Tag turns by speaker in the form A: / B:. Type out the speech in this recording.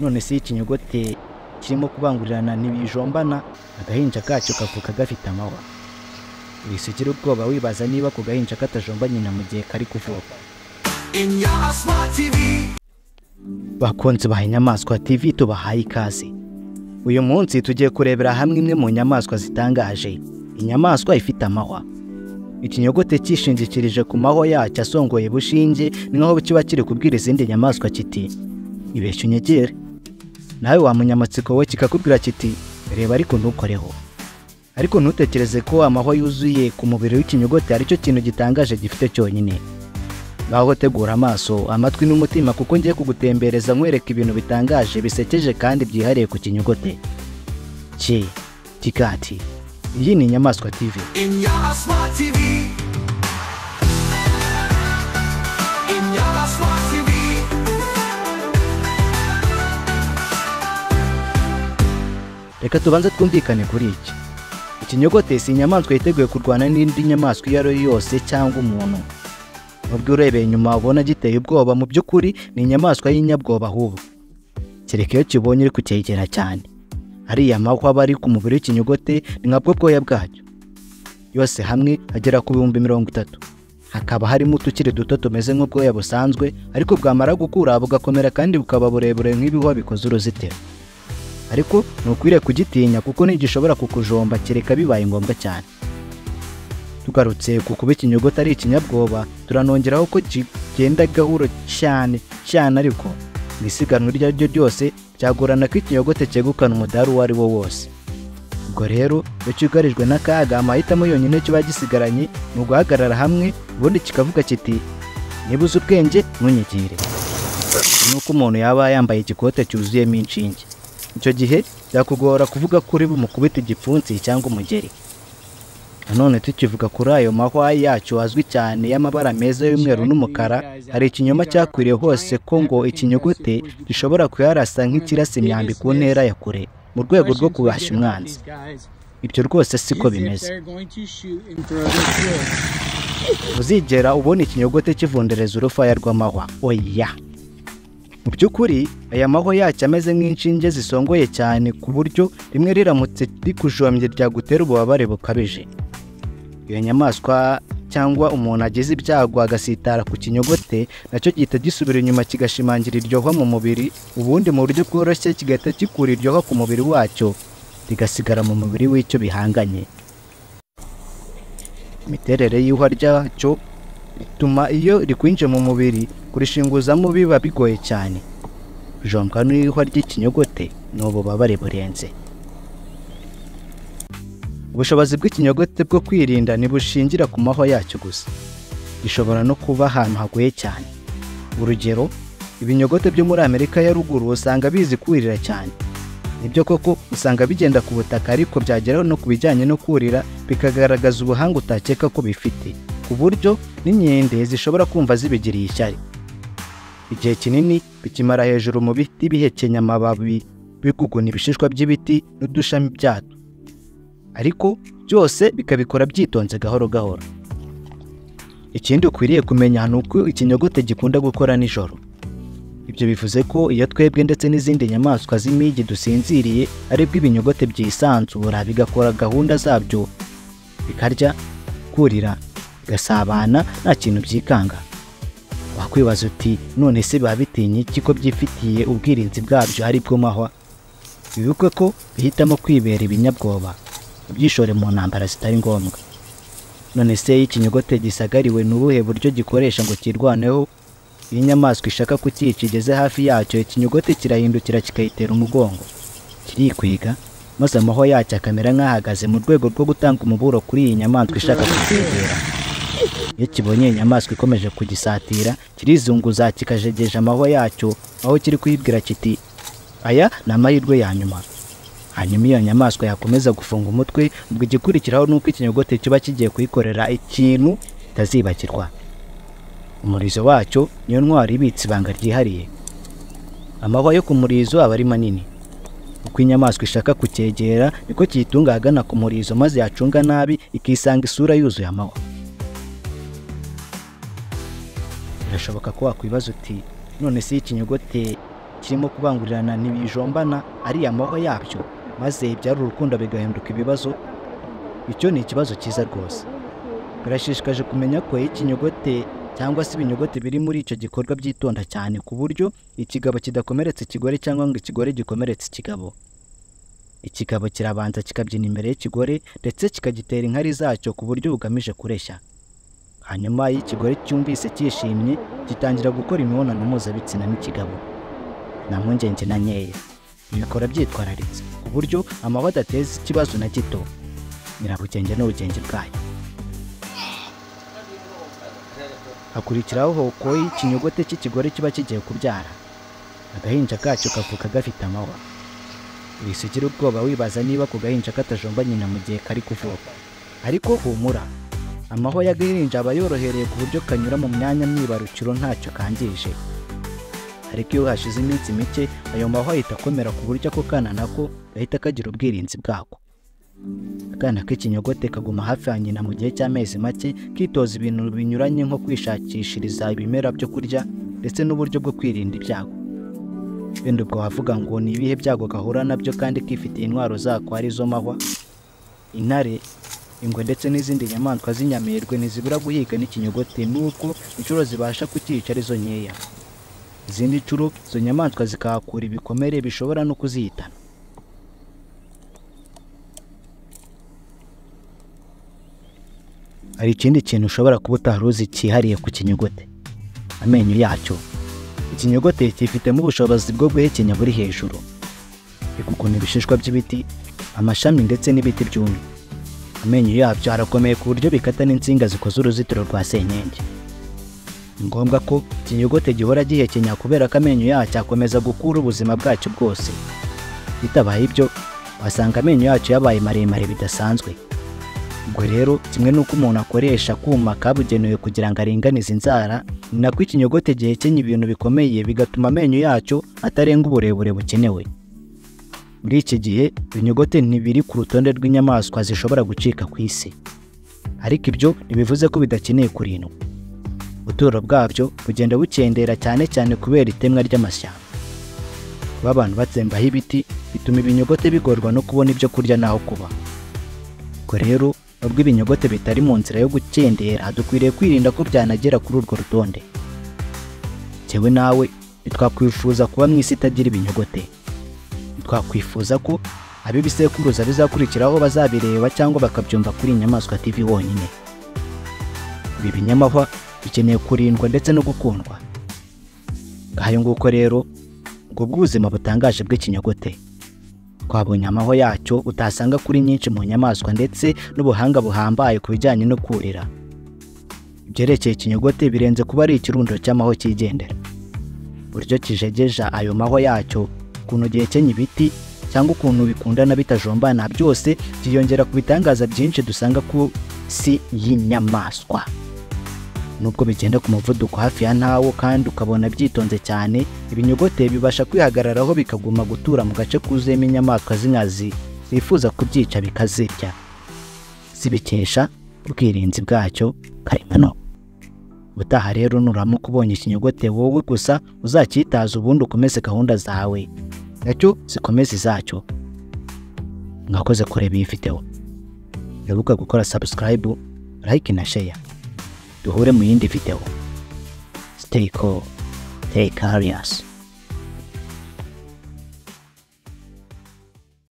A: none se ikinyogote kirimo kubangurirana n'ibijombana agahinja kacyo kavuka gafite amahwa. Wisigira ubwoba wibaza niba ku gahinja katajomba nyina mu gihe kari kuvuka.
B: Inyamaswa TV.
A: Bakunze ba Inyamaswa TV tubahaye ikaze. Uyu munsi tugiye kurebera hamwe imwe mu nyamaswa zitangaje. Inyamaswa ifite amahwa. Ikinyogote cyishingikirije ku mahwa yacyo asongoye bushinge, ni nkaho kiba kiri kubwira izindi nyamaswa kiti ibeshye unyegere. Nawe wa munyamatsiko we kikakubwira kiti reba ariko ntukoreho. Ariko ntutekereze ko amahwa yuzuye ku mubiri w'ikinyogote ari cyo kintu gitangaje gifite cyonyine. Ngaho tegura amaso, amatwi n'umutima kuko ngiye kugutembereza nkwereka ibintu bitangaje bisekeje kandi byihariye ku kinyogote. Kikati. Iyi ni Inyamaswa TV.
B: Inyamaswa TV. Inyamaswa TV.
A: Reka tubanze twumvikane kuri iki. Ikinyogote si inyamaswa yiteguye kurwana n'indi nyamaswa iyo ari yo yose cyangwa umuntu. Nubwo urebeye inyuma ubona giteye ubwoba, mu by'ukuri ni inyamaswa y'inyabwoba ahubwo. Kereka iyo kibonye iri kucyegera cyane. Hariya mahwa bari ku mubiri w'ikinyogote ni nka bwo bwoya bwacyo. Yose hamwe agera ku 30,000. Hakaba harimo utukiri duto tumeze nk'ubwoya busanzwe, ariko bwamara gukura bugakomera kandi bukaba burebure nk'ibihwa bikoze uruzitiro. Ariko nukwiriye kugitinya kuko ntigishobora kukujomba kereka bibaye ngombwa cyane. Tugarutse ku kuba ikinyogote ari ikinyabwoba, turanongeraho ko kigenda gahuro cyane ariko mwisiganwa iryo ryo ryose cyagorana ko ikinyogote cyegukana umudari uwo ari wo wose. Ubwo rero iyo cyugarijwe n'akaga, amahitamo yonyine kiba gisigaranye ni uguhagarara hamwe, ubundi kikavuga kiti nibuze ubwenge ntunyegere. Nuko umuntu yaba yambaye igikote cyuzuyemo inshinge. Icyo gihe byakugora kuvuga kuri bumukubita igipfunsi cyangwa umugeri. Nanone tukivuga kuri ayo mahwa yacyo azwi cyane y'amabara meza y'umweru n'umukara, hari ikinyoma cyakwiriye hose ko ngo ikinyogote gishobora kuyarasa nk'ikirasa imyambi ku ntera ya kure mu rwego rwo kubasha umwanzi. Ibyo rwose siko bimeze. Uzigera ubona ikinyogote kivundereza urufaya rw'amahwa? Oya. Mu by'ukuri aya mahwa yacyo ameze nk'inshinge zisongoye cyane ku buryo rimwe riramutse rikujombye ryagutera ububabare bukabije. Iyo nyamaswa cyangwa umuntu agize ibyago agasitara ku kinyogote, nacyo gihita gisubira inyuma kigashimangira iryohwa mu mubiri, ubundi mu buryo bworoshye kigahita gikura iryohwa ku mubiri wacyo rigasigara mu mubiri w'icyo bihanganye. Imiterere y'ihwa ryacyo ituma iyo rikwinje mu mubiri kurishinguzamo biba bigoye cyane. Kujombwa n'ihwa ry'ikinyogote ni ububabare burenze. Ubushobozi bw'ikinyogote bwo kwirinda ntibushingira ku mahwa yacyo gusa. Gishobora no kuba ahantu hagoye cyane. Urugero, ibinyogote byo muri Amerika ya ruguru usanga bizi kurira cyane. Nibyo koko usanga bigenda ku butaka, ariko byageraho no kubijyanye no kurira bikagaragaza ubuhanga utakeka ko bifite, ku buryo n'inkende zishobora kumva zibigiriye ishyari. Igihe kinini bikimara hejuru mu biti bihekenya amababi biguguna ibishishwa by'ibiti n'udushami byatwo. Ariko byose bikabikora byitonze gahoro gahoro. Ikindi ukwiriye kumenya ni uko ikinyogote gikunda gukora nijoro. Ibyo bivuze ko iyo twebwe ndetse n'izindi nyamaswa z'imigi dusinziriye, aribwo ibinyogote byisanzura bigakora gahunda zabyo, bikarya, kurira, bigasabana nta kintu byikanga. Wakwibaza uti none se biba bitinya iki ko byifitiye ubwirinzi bwabyo ari bwo mahwa? Bibuke ko bihitamo kwibera ibinyabwoba, byishore mu ntambara zitari ngombwa. None se ikinyogote gisagariwe n'ubuhe buryo gikoresha ngo kirwaneho? Iyo inyamaswa ishaka kukica igeze hafi yacyo, ikinyogote kirahindukira kikayitera umugongo, kirikwiga, maze amahwa yacyo akamera nk'ahagaze mu rwego rwo gutanga umuburo kuri iyi nyamaswa ishaka kucyegera. Iyo kibonye inyamaswa ikomeje kugisatira, kirizunguza kikajegeje amahwa yacyo, aho kiri kuyibwira kiti aya ni amahirwe ya nyuma. Hanyuma iyo nyamaswa yakomeza gufunga umutwe, ubwo igikurikiraho nuko ikinyogote kiba kigiye kuyikorera ikintu itazibagirwa. Umurizo wacyo niyo ntwari ibitse ibanga ryihariye. Amahwa yo ku murizo aba ari manini. Uko inyamaswa ishaka kucyegera niko kiyitunga ahagana ku murizo, maze yacunga nabi ikisanga isura yuzuye amahwa. Birashoboka ko wakwibaza uti none se ikinyogote kirimo kubangurirana ntibijombana ari amahwa yabyo, maze ibyari urukundo bigahinduka ibibazo. Icyo ni ikibazo cyiza rwose. Birashishikaje kumenya ko ikinyogote cyangwa se ibinyogote biri muri icyo gikorwa byitonda cyane ku buryo ikigabo kidakomeretse ikigore cyangwa ngo ikigore gikomeretse ikigabo. Ikigabo kirabanza kikabyina imbere y'ikigore ndetse kikagitera inkari zacyo ku buryo bugamije kureshya. Hanyuma iyo ikigore cyumvise cyishimye gitangira gukora imibonano mpuzabitsina n'ikigabo. Nta mpungenge na nkeya, bikora byitwararitse ku buryo amahwa adateza ikibazo na gito. Nyirabugenge n'ubugenge bwayo. Hakurikiraho ko ikinyogote cy'ikigore kiba kigiye kubyara. Agahinja kacyo kavuka gafite amahwa. Wisigira ubwoba wibaza niba ku gahinja katajomba nyina mu gihe kari kuvuka. Ariko humura, amahwa y'agahinja aba yorohereye ku buryo kanyura mu myanya myibarukiro ntacyo kangije. Ariko iyo hashize iminsi mike ayo mahwa ahita akomera ku buryo ako kana nako gahita kagira ubwirinzi bwako. Akana k'ikinyogote kaguma hafi ya nyina mu gihe cy'amezi make kitoza ibintu binyuranye nko kwishakishiriza ibimera byo kurya ndetse n'uburyo bwo kwirinda ibyago. Wenda ubwo wavuga ngo ni ibihe byago gahura nabyo kandi kifitiye intwaro zako arizo mahwa. Intare, ingwe ndetse n'izindi nyamaswa z'inyamirwe ntizibura guhiga n'ikinyogote n'ubwo inshuro zibasha kukica arizo nkeya. Izindi nshuro izo nyamaswa zikahakura ibikomere bishobora no kuzihitana. Hari ikindi kintu ushobora kuba utari uzi cyihariye ku kinyogote: amenyo yacyo. Ikinyogote cyifitemo ubushobozi bwo guhekenya buri hejuru. Ikukuna ibishishwa by'ibiti, amashami ndetse n'ibiti byumye. Amenyo yabyo arakomeye ku buryo bikata n'insinga zikoze uruzitiro rwa senyenge. Ni ngombwa ko ikinyogote gihora gihekenya kubera ko amenyo yacyo akomeza gukura ubuzima bwacyo bwose. Bitabaye ibyo wasanga amenyo yacyo yabaye maremare bidasanzwe. Ubwo rero kimwe n'uko umuntu akoresha kuma kabugenewe kugira ngo aringanize inzara, ni nako ikinyogote gihekenya ibintu bikomeye bigatuma amenyo yacyo atarenga uburebure bukenewe. Muri iki gihe ibinyogote ntibiri ku rutonde rw'inyamaswa zishobora gucika ku isi. Ariko ibyo ntibivuze ko bidakeneye kurindwa. Ubuturo bwabyo bugenda bukendera cyane cyane kubera itemwa ry'amashyamba. Kuba abantu batsembaho ibiti bituma ibinyogote bigorwa no kubona ibyo kurya naho kuba. Ubwo rero nubwo ibinyogote bitari mu nzira yo gukendera, dukwiriye kwirinda ko byanagera kuri urwo rutonde. Cyewe nawe ntitwakwifuza kuba mu isi itagira ibinyogote. Twakwifuza ko ab'ibisekuruza bizakurikiraho bazabireba cyangwa bakabyumva kuri Inyamaswa TV honyine. Ibi binyamahwa bikeneye kurindwa ndetse no gukundwa. Ngayo nguko rero ubwo bw'ubuzima butangaje bw'ikinyogote. Twabonye amahwa yacyo utasanga kuri nyinshi mu nyamaswa ndetse n'ubuhanga buhambaye ku bijyanye no kurira. Ibyerekeye ikinyogote birenze kuba ari ikirundo cy'amahwa cyigendera. Buryo kijegeja ayo mahwa yacyo, ukuntu gihekenya ibiti cyangwa ukuntu bikundana bitajombana, byose byiyongera ku bitangaza byinshi dusanga ku si y'inyamaswa. Nubwo bigenda ku muvuduko hafi ya ntawo kandi ukabona byitonze cyane, ibinyogote bibasha kwihagararaho bikaguma gutura mu gace kuzuyemo inyamaswa z'inkazi zifuza kubyica bikazirya. Zibikesha ubwirinzi bwacyo karemano. Ubutaha rero nuramuka ubonye ikinyogote, wowe gusa uzacyitaza ubundi ukomeze gahunda zawe, yacyo zikomeze izacyo. Mwakoze kureba iyi video. Wibuke gukora subscribe, like na share. Duhure mu yindi video. Stay cool, stay curious.